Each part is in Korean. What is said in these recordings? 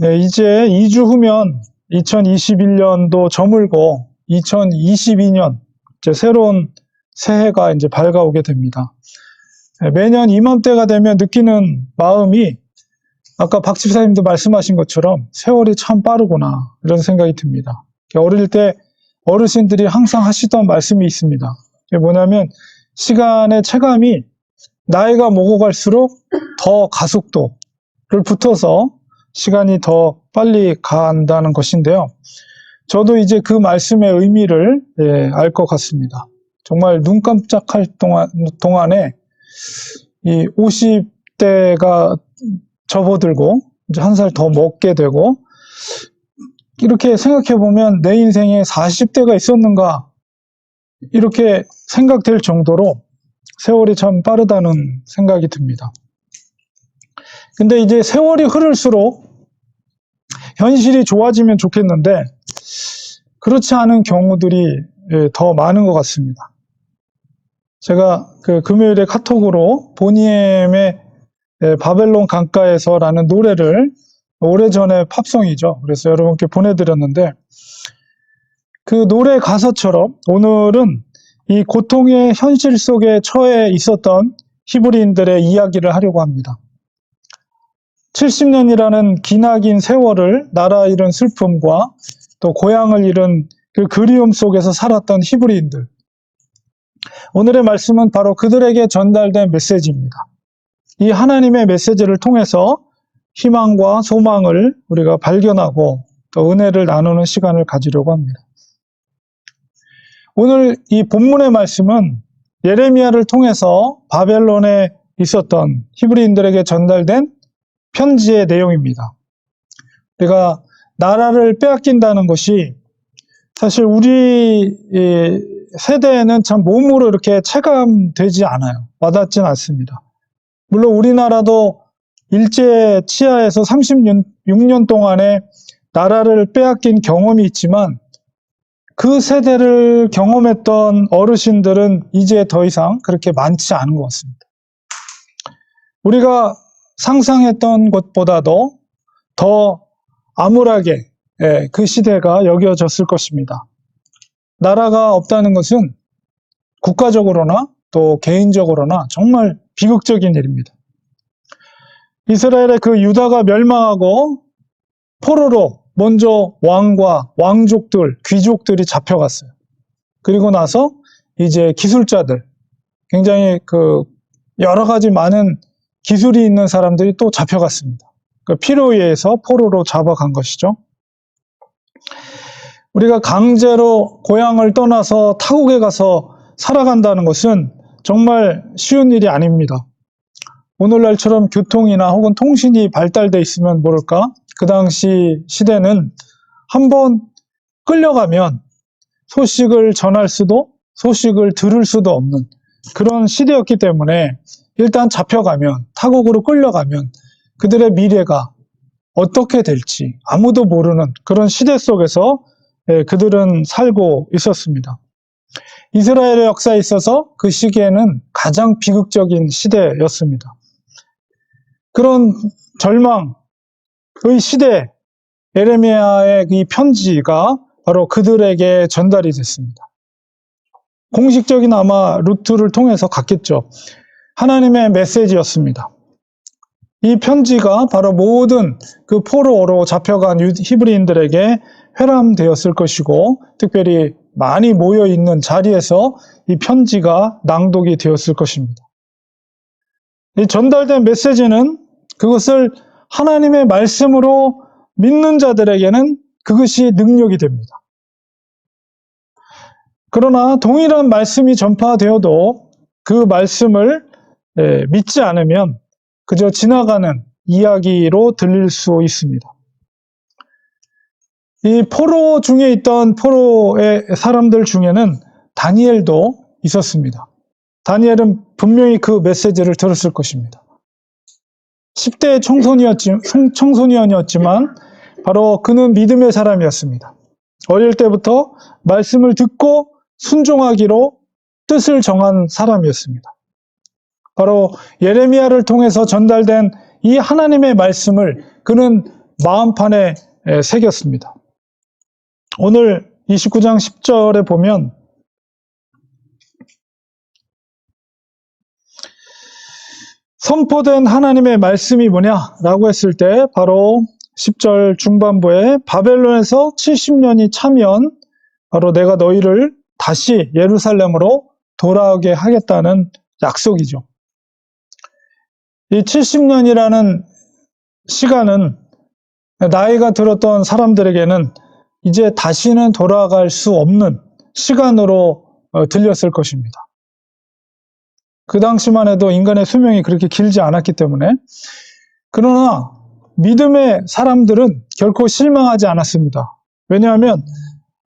네, 이제 2주 후면 2021년도 저물고 2022년 이제 새로운 새해가 이제 밝아오게 됩니다. 네, 매년 이맘때가 되면 느끼는 마음이 아까 박 집사님도 말씀하신 것처럼 세월이 참 빠르구나 이런 생각이 듭니다. 어릴 때 어르신들이 항상 하시던 말씀이 있습니다. 그게 뭐냐면 시간의 체감이 나이가 먹어갈수록 더 가속도를 붙어서 시간이 더 빨리 간다는 것인데요. 저도 이제 그 말씀의 의미를 알 것 같습니다. 정말 눈 깜짝할 동안에 이 50대가 접어들고 이제 한 살 더 먹게 되고 이렇게 생각해 보면 내 인생에 40대가 있었는가 이렇게 생각될 정도로 세월이 참 빠르다는 생각이 듭니다. 근데 이제 세월이 흐를수록 현실이 좋아지면 좋겠는데 그렇지 않은 경우들이 더 많은 것 같습니다. 제가 그 금요일에 카톡으로 보니엠의 바벨론 강가에서라는 노래를 오래전에 팝송이죠. 그래서 여러분께 보내드렸는데 그 노래 가사처럼 오늘은 이 고통의 현실 속에 처해 있었던 히브리인들의 이야기를 하려고 합니다. 70년이라는 기나긴 세월을 나라 잃은 슬픔과 또 고향을 잃은 그 그리움 속에서 살았던 히브리인들. 오늘의 말씀은 바로 그들에게 전달된 메시지입니다. 이 하나님의 메시지를 통해서 희망과 소망을 우리가 발견하고 또 은혜를 나누는 시간을 가지려고 합니다. 오늘 이 본문의 말씀은 예레미야를 통해서 바벨론에 있었던 히브리인들에게 전달된 편지의 내용입니다. 우리가 나라를 빼앗긴다는 것이 사실 우리 세대에는 참 몸으로 이렇게 체감되지 않아요. 와닿진 않습니다. 물론 우리나라도 일제 치하에서 36년 동안에 나라를 빼앗긴 경험이 있지만 그 세대를 경험했던 어르신들은 이제 더 이상 그렇게 많지 않은 것 같습니다. 우리가 상상했던 것보다도 더 암울하게 그 시대가 여겨졌을 것입니다. 나라가 없다는 것은 국가적으로나 또 개인적으로나 정말 비극적인 일입니다. 이스라엘의 그 유다가 멸망하고 포로로 먼저 왕과 왕족들, 귀족들이 잡혀갔어요. 그리고 나서 이제 기술자들, 굉장히 그 여러 가지 많은 기술이 있는 사람들이 또 잡혀갔습니다. 그 필요에 의해서 포로로 잡아간 것이죠. 우리가 강제로 고향을 떠나서 타국에 가서 살아간다는 것은 정말 쉬운 일이 아닙니다. 오늘날처럼 교통이나 혹은 통신이 발달돼 있으면 모를까? 그 당시 시대는 한번 끌려가면 소식을 전할 수도 소식을 들을 수도 없는 그런 시대였기 때문에 일단 잡혀가면 타국으로 끌려가면 그들의 미래가 어떻게 될지 아무도 모르는 그런 시대 속에서 그들은 살고 있었습니다. 이스라엘의 역사에 있어서 그 시기에는 가장 비극적인 시대였습니다. 그런 절망의 시대, 예레미야의 이 편지가 바로 그들에게 전달이 됐습니다. 공식적인 아마 루트를 통해서 갔겠죠. 하나님의 메시지였습니다. 이 편지가 바로 모든 그 포로로 잡혀간 히브리인들에게 회람되었을 것이고 특별히 많이 모여있는 자리에서 이 편지가 낭독이 되었을 것입니다. 이 전달된 메시지는 그것을 하나님의 말씀으로 믿는 자들에게는 그것이 능력이 됩니다. 그러나 동일한 말씀이 전파되어도 그 말씀을 믿지 않으면 그저 지나가는 이야기로 들릴 수 있습니다. 이 포로 중에 있던 포로의 사람들 중에는 다니엘도 있었습니다. 다니엘은 분명히 그 메시지를 들었을 것입니다. 10대 청소년이었지만 바로 그는 믿음의 사람이었습니다. 어릴 때부터 말씀을 듣고 순종하기로 뜻을 정한 사람이었습니다. 바로 예레미야를 통해서 전달된 이 하나님의 말씀을 그는 마음판에 새겼습니다. 오늘 29장 10절에 보면 선포된 하나님의 말씀이 뭐냐라고 했을 때 바로 10절 중반부에 바벨론에서 70년이 차면 바로 내가 너희를 다시 예루살렘으로 돌아오게 하겠다는 약속이죠. 이 70년이라는 시간은 나이가 들었던 사람들에게는 이제 다시는 돌아갈 수 없는 시간으로 들렸을 것입니다. 그 당시만 해도 인간의 수명이 그렇게 길지 않았기 때문에. 그러나 믿음의 사람들은 결코 실망하지 않았습니다. 왜냐하면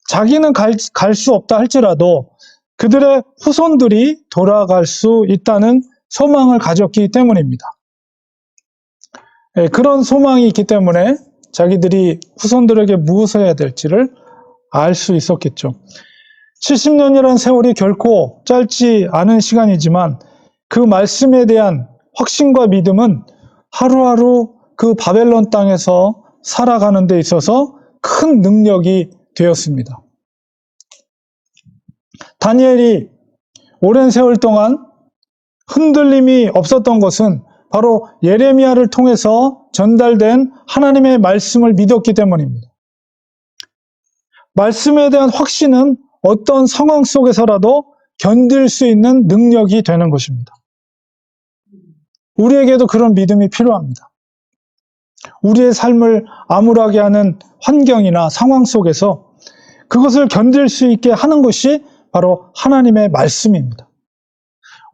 자기는 갈 수 없다 할지라도 그들의 후손들이 돌아갈 수 있다는 소망을 가졌기 때문입니다. 그런 소망이 있기 때문에 자기들이 후손들에게 무엇을 해야 될지를 알 수 있었겠죠. 70년이라는 세월이 결코 짧지 않은 시간이지만 그 말씀에 대한 확신과 믿음은 하루하루 그 바벨론 땅에서 살아가는 데 있어서 큰 능력이 되었습니다. 다니엘이 오랜 세월 동안 흔들림이 없었던 것은 바로 예레미야를 통해서 전달된 하나님의 말씀을 믿었기 때문입니다. 말씀에 대한 확신은 어떤 상황 속에서라도 견딜 수 있는 능력이 되는 것입니다. 우리에게도 그런 믿음이 필요합니다. 우리의 삶을 암울하게 하는 환경이나 상황 속에서 그것을 견딜 수 있게 하는 것이 바로 하나님의 말씀입니다.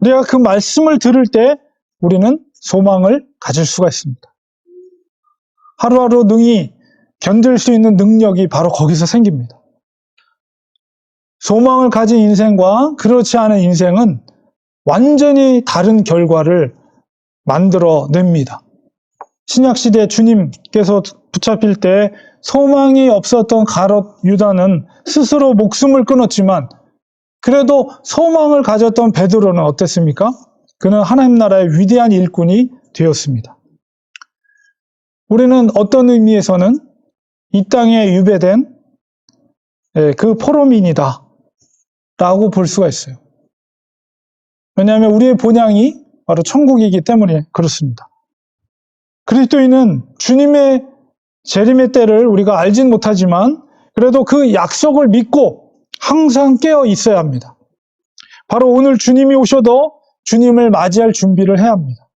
우리가 그 말씀을 들을 때 우리는 소망을 가질 수가 있습니다. 하루하루 능히 견딜 수 있는 능력이 바로 거기서 생깁니다. 소망을 가진 인생과 그렇지 않은 인생은 완전히 다른 결과를 만들어냅니다. 신약시대 주님께서 붙잡힐 때 소망이 없었던 가롯 유다는 스스로 목숨을 끊었지만 그래도 소망을 가졌던 베드로는 어땠습니까? 그는 하나님 나라의 위대한 일꾼이 되었습니다. 우리는 어떤 의미에서는 이 땅에 유배된 그 포로민이다 라고 볼 수가 있어요. 왜냐하면 우리의 본향이 바로 천국이기 때문에 그렇습니다. 그리스도인은 주님의 재림의 때를 우리가 알진 못하지만 그래도 그 약속을 믿고 항상 깨어 있어야 합니다. 바로 오늘 주님이 오셔도 주님을 맞이할 준비를 해야 합니다.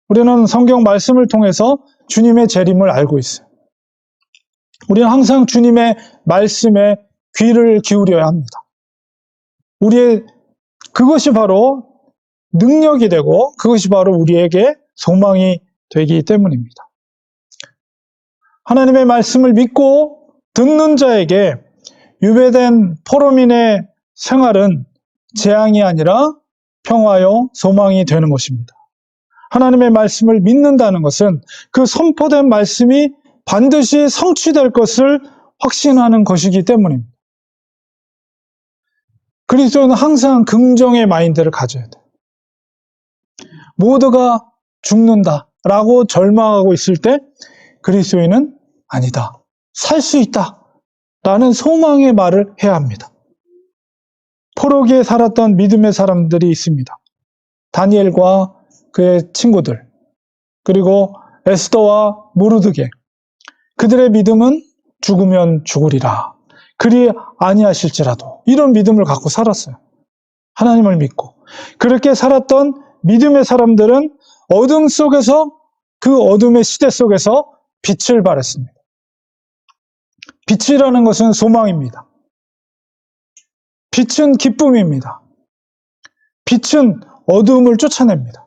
우리는 성경 말씀을 통해서 주님의 재림을 알고 있어요. 우리는 항상 주님의 말씀에 귀를 기울여야 합니다. 그것이 바로 능력이 되고 그것이 바로 우리에게 소망이 되기 때문입니다. 하나님의 말씀을 믿고 듣는 자에게 유배된 포로민의 생활은 재앙이 아니라 평화요 소망이 되는 것입니다. 하나님의 말씀을 믿는다는 것은 그 선포된 말씀이 반드시 성취될 것을 확신하는 것이기 때문입니다. 그리스도는 항상 긍정의 마인드를 가져야 돼요. 모두가 죽는다라고 절망하고 있을 때 그리스도인은 아니다. 살 수 있다. 라는 소망의 말을 해야 합니다. 포로기에 살았던 믿음의 사람들이 있습니다. 다니엘과 그의 친구들, 그리고 에스더와 모르드게. 그들의 믿음은 죽으면 죽으리라. 그리 아니하실지라도 이런 믿음을 갖고 살았어요. 하나님을 믿고. 그렇게 살았던 믿음의 사람들은 어둠 속에서 그 어둠의 시대 속에서 빛을 발했습니다. 빛이라는 것은 소망입니다. 빛은 기쁨입니다. 빛은 어둠을 쫓아냅니다.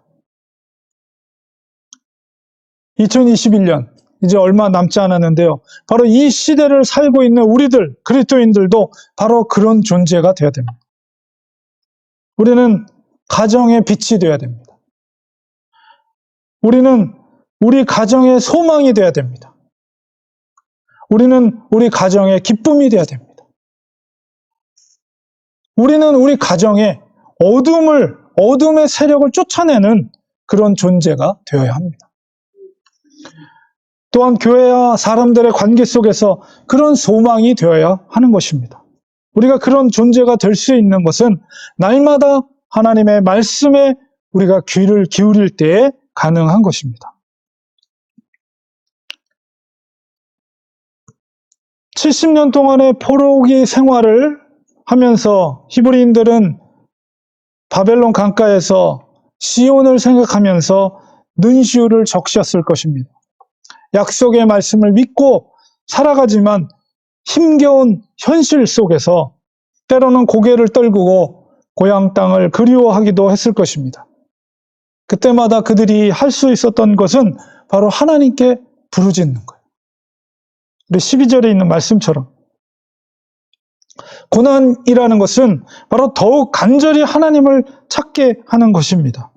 2021년 이제 얼마 남지 않았는데요. 바로 이 시대를 살고 있는 우리들, 그리스도인들도 바로 그런 존재가 되어야 됩니다. 우리는 가정의 빛이 되어야 됩니다. 우리는 우리 가정의 소망이 되어야 됩니다. 우리는 우리 가정의 기쁨이 되어야 됩니다. 우리는 우리 가정에 어둠의 세력을 쫓아내는 그런 존재가 되어야 합니다. 또한 교회와 사람들의 관계 속에서 그런 소망이 되어야 하는 것입니다. 우리가 그런 존재가 될 수 있는 것은 날마다 하나님의 말씀에 우리가 귀를 기울일 때에 가능한 것입니다. 70년 동안의 포로기 생활을 하면서 히브리인들은 바벨론 강가에서 시온을 생각하면서 눈시울을 적셨을 것입니다. 약속의 말씀을 믿고 살아가지만 힘겨운 현실 속에서 때로는 고개를 떨구고 고향 땅을 그리워하기도 했을 것입니다. 그때마다 그들이 할 수 있었던 것은 바로 하나님께 부르짖는 거예요. 우리 12절에 있는 말씀처럼 고난이라는 것은 바로 더욱 간절히 하나님을 찾게 하는 것입니다.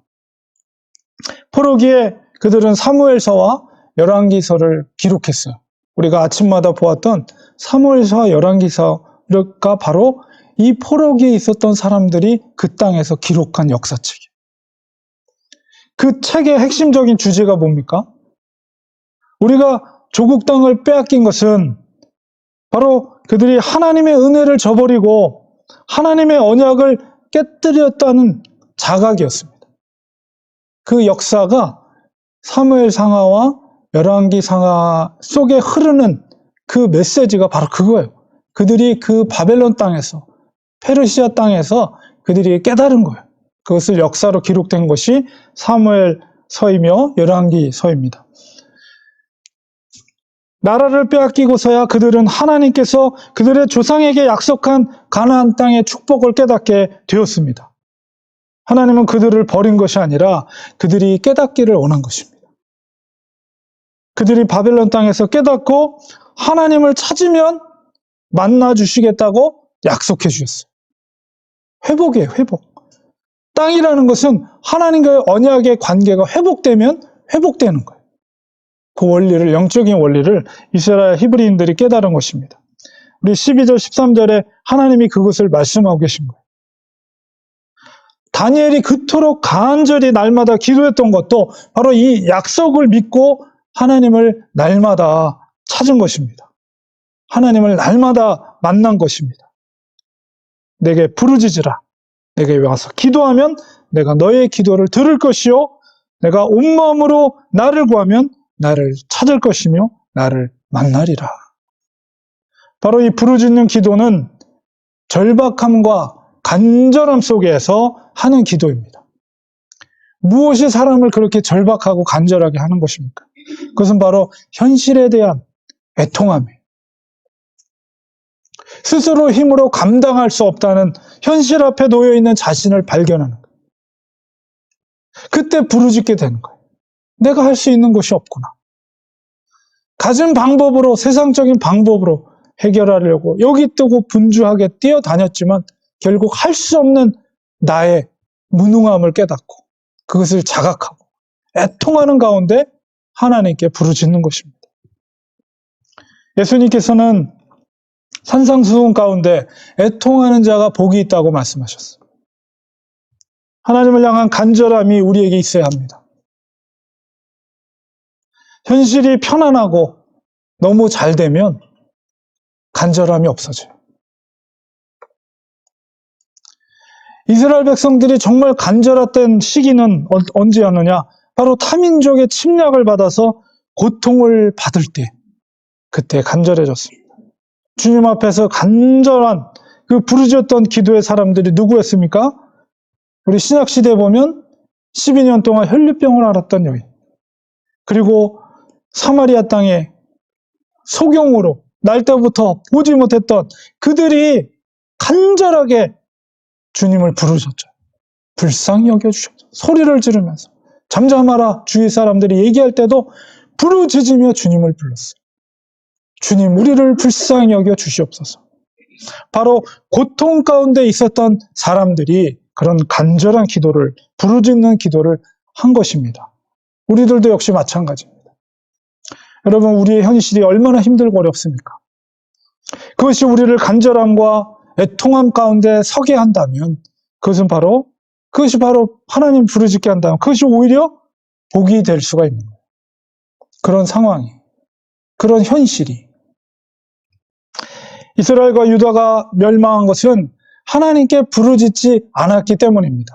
포로기에 그들은 사무엘서와 열왕기서를 기록했어요. 우리가 아침마다 보았던 사무엘서와 열왕기서가 바로 이 포로기에 있었던 사람들이 그 땅에서 기록한 역사책이에요. 그 책의 핵심적인 주제가 뭡니까? 우리가 조국 땅을 빼앗긴 것은 바로 그들이 하나님의 은혜를 저버리고 하나님의 언약을 깨뜨렸다는 자각이었습니다. 그 역사가 사무엘상하와 열왕기상하 속에 흐르는 그 메시지가 바로 그거예요. 그들이 그 바벨론 땅에서, 페르시아 땅에서 그들이 깨달은 거예요. 그것을 역사로 기록된 것이 사무엘서이며 열왕기서입니다. 나라를 빼앗기고서야 그들은 하나님께서 그들의 조상에게 약속한 가나안 땅의 축복을 깨닫게 되었습니다. 하나님은 그들을 버린 것이 아니라 그들이 깨닫기를 원한 것입니다. 그들이 바벨론 땅에서 깨닫고 하나님을 찾으면 만나 주시겠다고 약속해 주셨어요. 회복이에요, 회복. 땅이라는 것은 하나님과의 언약의 관계가 회복되면 회복되는 거예요. 그 원리를, 영적인 원리를 이스라엘 히브리인들이 깨달은 것입니다. 우리 12절, 13절에 하나님이 그것을 말씀하고 계신 거예요. 다니엘이 그토록 간절히 날마다 기도했던 것도 바로 이 약속을 믿고 하나님을 날마다 찾은 것입니다. 하나님을 날마다 만난 것입니다. 내게 부르짖으라. 내게 와서 기도하면 내가 너의 기도를 들을 것이요 내가 온 마음으로 나를 구하면 나를 찾을 것이며 나를 만나리라. 바로 이 부르짖는 기도는 절박함과 간절함 속에서 하는 기도입니다. 무엇이 사람을 그렇게 절박하고 간절하게 하는 것입니까? 그것은 바로 현실에 대한 애통함이에요. 스스로 힘으로 감당할 수 없다는 현실 앞에 놓여있는 자신을 발견하는 거예요. 그때 부르짖게 되는 거예요. 내가 할 수 있는 것이 없구나. 가진 방법으로, 세상적인 방법으로 해결하려고 여기 뜨고 분주하게 뛰어다녔지만 결국 할 수 없는 나의 무능함을 깨닫고 그것을 자각하고 애통하는 가운데 하나님께 부르짖는 것입니다. 예수님께서는 산상수훈 가운데 애통하는 자가 복이 있다고 말씀하셨어요. 하나님을 향한 간절함이 우리에게 있어야 합니다. 현실이 편안하고 너무 잘 되면 간절함이 없어져요. 이스라엘 백성들이 정말 간절했던 시기는 언제였느냐? 바로 타민족의 침략을 받아서 고통을 받을 때, 그때 간절해졌습니다. 주님 앞에서 간절한 그 부르짖었던 기도의 사람들이 누구였습니까? 우리 신약시대에 보면 12년 동안 혈류병을 앓았던 여인, 그리고 사마리아 땅에 소경으로 날 때부터 보지 못했던 그들이 간절하게 주님을 부르셨죠. 불쌍히 여겨주셨죠. 소리를 지르면서 잠잠하라 주위 사람들이 얘기할 때도 부르짖으며 주님을 불렀어요. 주님, 우리를 불쌍히 여겨 주시옵소서. 바로 고통 가운데 있었던 사람들이 그런 간절한 기도를, 부르짖는 기도를 한 것입니다. 우리들도 역시 마찬가지입니다. 여러분, 우리의 현실이 얼마나 힘들고 어렵습니까? 그것이 우리를 간절함과 애통함 가운데 서게 한다면 그것이 바로 하나님 부르짖게 한다면 그것이 오히려 복이 될 수가 있는 거예요. 그런 상황이. 그런 현실이. 이스라엘과 유다가 멸망한 것은 하나님께 부르짖지 않았기 때문입니다.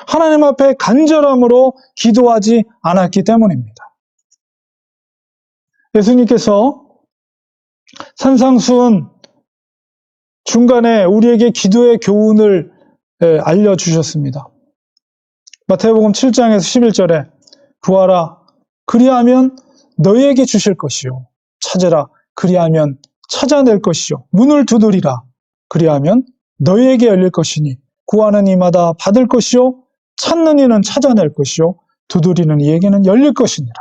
하나님 앞에 간절함으로 기도하지 않았기 때문입니다. 예수님께서 산상수훈 중간에 우리에게 기도의 교훈을 알려주셨습니다. 마태복음 7장에서 11절에 구하라 그리하면 너희에게 주실 것이요 찾으라 그리하면 찾아낼 것이요 문을 두드리라 그리하면 너희에게 열릴 것이니 구하는 이마다 받을 것이요 찾는 이는 찾아낼 것이요 두드리는 이에게는 열릴 것이니라.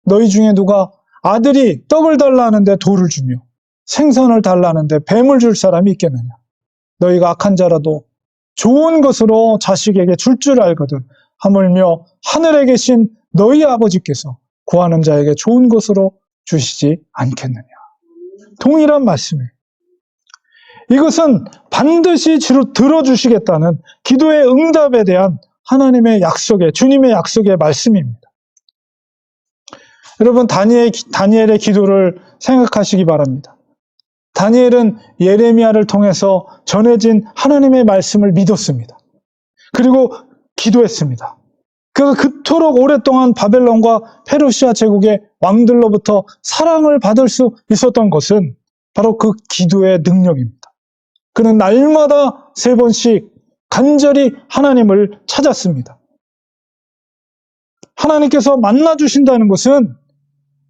너희 중에 누가 아들이 떡을 달라 하는데 돌을 주며 생선을 달라 하는데 뱀을 줄 사람이 있겠느냐. 너희가 악한 자라도 좋은 것으로 자식에게 줄 줄 알거든 하물며 하늘에 계신 너희 아버지께서 구하는 자에게 좋은 것으로 주시지 않겠느냐. 동일한 말씀이에요. 이것은 반드시 들어주시겠다는 기도의 응답에 대한 하나님의 약속의, 주님의 약속의 말씀입니다. 여러분, 다니엘의 기도를 생각하시기 바랍니다. 다니엘은 예레미야를 통해서 전해진 하나님의 말씀을 믿었습니다. 그리고 기도했습니다. 그가 그토록 오랫동안 바벨론과 페르시아 제국의 왕들로부터 사랑을 받을 수 있었던 것은 바로 그 기도의 능력입니다. 그는 날마다 3번씩 간절히 하나님을 찾았습니다. 하나님께서 만나주신다는 것은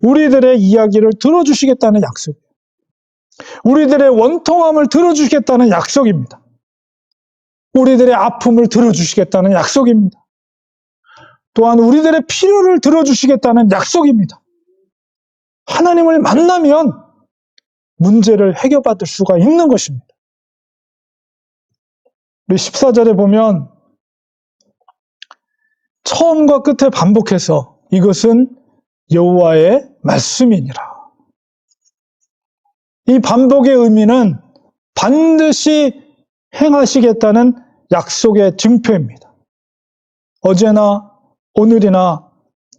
우리들의 이야기를 들어주시겠다는 약속, 우리들의 원통함을 들어주시겠다는 약속입니다. 우리들의 아픔을 들어주시겠다는 약속입니다. 또한 우리들의 필요를 들어주시겠다는 약속입니다. 하나님을 만나면 문제를 해결받을 수가 있는 것입니다. 우리 14절에 보면 처음과 끝에 반복해서 이것은 여호와의 말씀이니라. 이 반복의 의미는 반드시 행하시겠다는 약속의 증표입니다. 어제나 오늘이나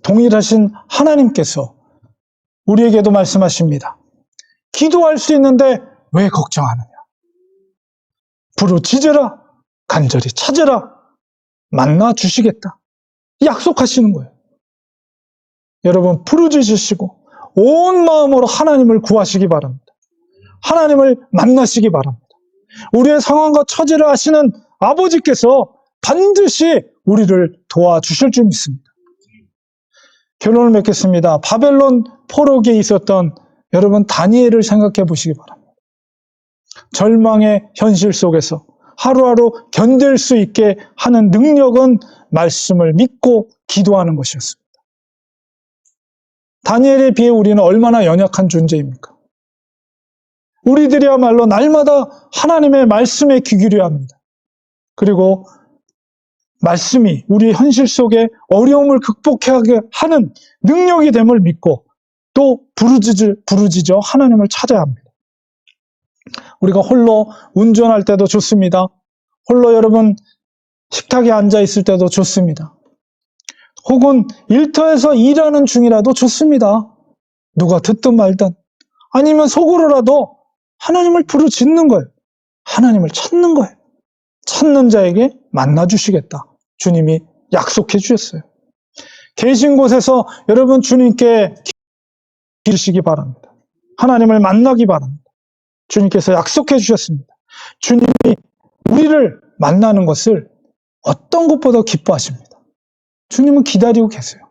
동일하신 하나님께서 우리에게도 말씀하십니다. 기도할 수 있는데 왜 걱정하느냐? 부르짖으라, 간절히 찾으라, 만나 주시겠다. 약속하시는 거예요. 여러분, 부르짖으시고 온 마음으로 하나님을 구하시기 바랍니다. 하나님을 만나시기 바랍니다. 우리의 상황과 처지를 아시는 아버지께서 반드시 우리를 도와주실 줄 믿습니다. 결론을 맺겠습니다. 바벨론 포로기에 있었던 여러분 다니엘을 생각해 보시기 바랍니다. 절망의 현실 속에서 하루하루 견딜 수 있게 하는 능력은 말씀을 믿고 기도하는 것이었습니다. 다니엘에 비해 우리는 얼마나 연약한 존재입니까? 우리들이야말로 날마다 하나님의 말씀에 귀 기울여야 합니다. 그리고 말씀이 우리 현실 속에 어려움을 극복하게 하는 능력이 됨을 믿고 또 부르짖어 하나님을 찾아야 합니다. 우리가 홀로 운전할 때도 좋습니다. 홀로 여러분 식탁에 앉아 있을 때도 좋습니다. 혹은 일터에서 일하는 중이라도 좋습니다. 누가 듣든 말든 아니면 속으로라도 하나님을 부르짖는 거예요. 하나님을 찾는 거예요. 찾는 자에게 만나주시겠다. 주님이 약속해 주셨어요. 계신 곳에서 여러분 주님께 기르시기 바랍니다. 하나님을 만나기 바랍니다. 주님께서 약속해 주셨습니다. 주님이 우리를 만나는 것을 어떤 것보다 기뻐하십니다. 주님은 기다리고 계세요.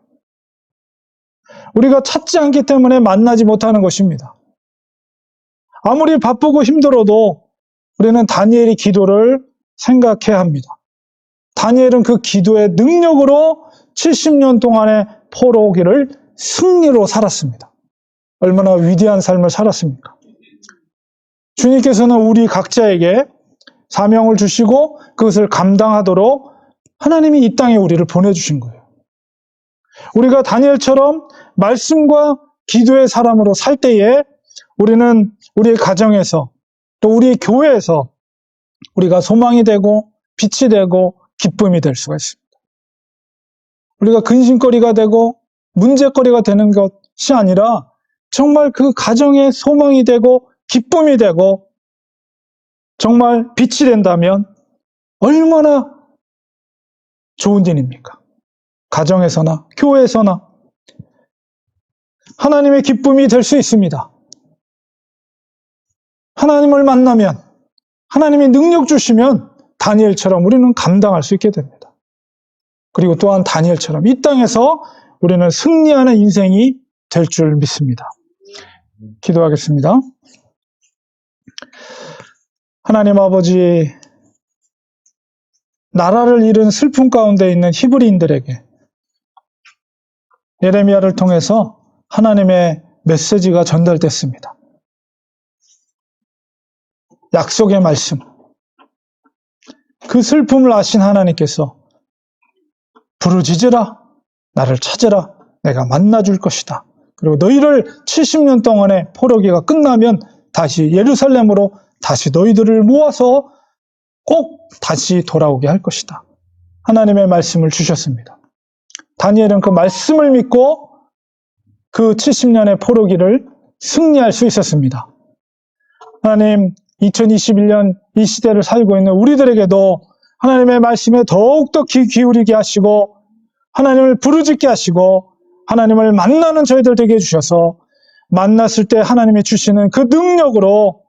우리가 찾지 않기 때문에 만나지 못하는 것입니다. 아무리 바쁘고 힘들어도 우리는 다니엘의 기도를 생각해야 합니다. 다니엘은 그 기도의 능력으로 70년 동안의 포로기를 승리로 살았습니다. 얼마나 위대한 삶을 살았습니까? 주님께서는 우리 각자에게 사명을 주시고 그것을 감당하도록 하나님이 이 땅에 우리를 보내주신 거예요. 우리가 다니엘처럼 말씀과 기도의 사람으로 살 때에 우리는 우리의 가정에서 또 우리의 교회에서 우리가 소망이 되고 빛이 되고 기쁨이 될 수가 있습니다. 우리가 근심거리가 되고 문제거리가 되는 것이 아니라 정말 그 가정의 소망이 되고 기쁨이 되고 정말 빛이 된다면 얼마나 좋은 일입니까? 가정에서나 교회에서나 하나님의 기쁨이 될 수 있습니다. 하나님을 만나면, 하나님이 능력 주시면 다니엘처럼 우리는 감당할 수 있게 됩니다. 그리고 또한 다니엘처럼 이 땅에서 우리는 승리하는 인생이 될 줄 믿습니다. 기도하겠습니다. 하나님 아버지, 나라를 잃은 슬픔 가운데 있는 히브리인들에게 예레미야를 통해서 하나님의 메시지가 전달됐습니다. 약속의 말씀, 그 슬픔을 아신 하나님께서 부르짖으라, 나를 찾으라, 내가 만나줄 것이다. 그리고 너희를 70년 동안의 포로기가 끝나면 다시 예루살렘으로 다시 너희들을 모아서 꼭 다시 돌아오게 할 것이다. 하나님의 말씀을 주셨습니다. 다니엘은 그 말씀을 믿고 그 70년의 포로기를 승리할 수 있었습니다. 하나님, 2021년 이 시대를 살고 있는 우리들에게도 하나님의 말씀에 더욱더 귀 기울이게 하시고 하나님을 부르짖게 하시고 하나님을 만나는 저희들 되게 해주셔서 만났을 때 하나님이 주시는 그 능력으로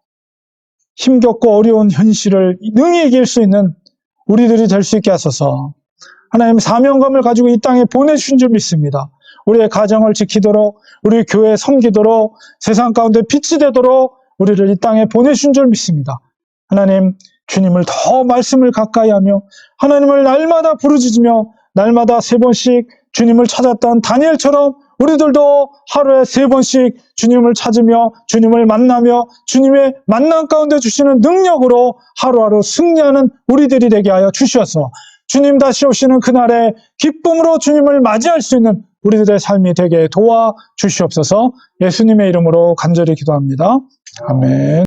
힘겹고 어려운 현실을 능히 이길 수 있는 우리들이 될 수 있게 하소서. 하나님 사명감을 가지고 이 땅에 보내주신 줄 믿습니다. 우리의 가정을 지키도록, 우리 교회 섬기도록, 세상 가운데 빛이 되도록 우리를 이 땅에 보내주신 줄 믿습니다. 하나님, 주님을 더 말씀을 가까이 하며 하나님을 날마다 부르짖으며 날마다 3번씩 주님을 찾았던 다니엘처럼 우리들도 하루에 3번씩 주님을 찾으며 주님을 만나며 주님의 만남 가운데 주시는 능력으로 하루하루 승리하는 우리들이 되게 하여 주시어서 주님 다시 오시는 그날에 기쁨으로 주님을 맞이할 수 있는 우리들의 삶이 되게 도와 주시옵소서. 예수님의 이름으로 간절히 기도합니다. 아멘.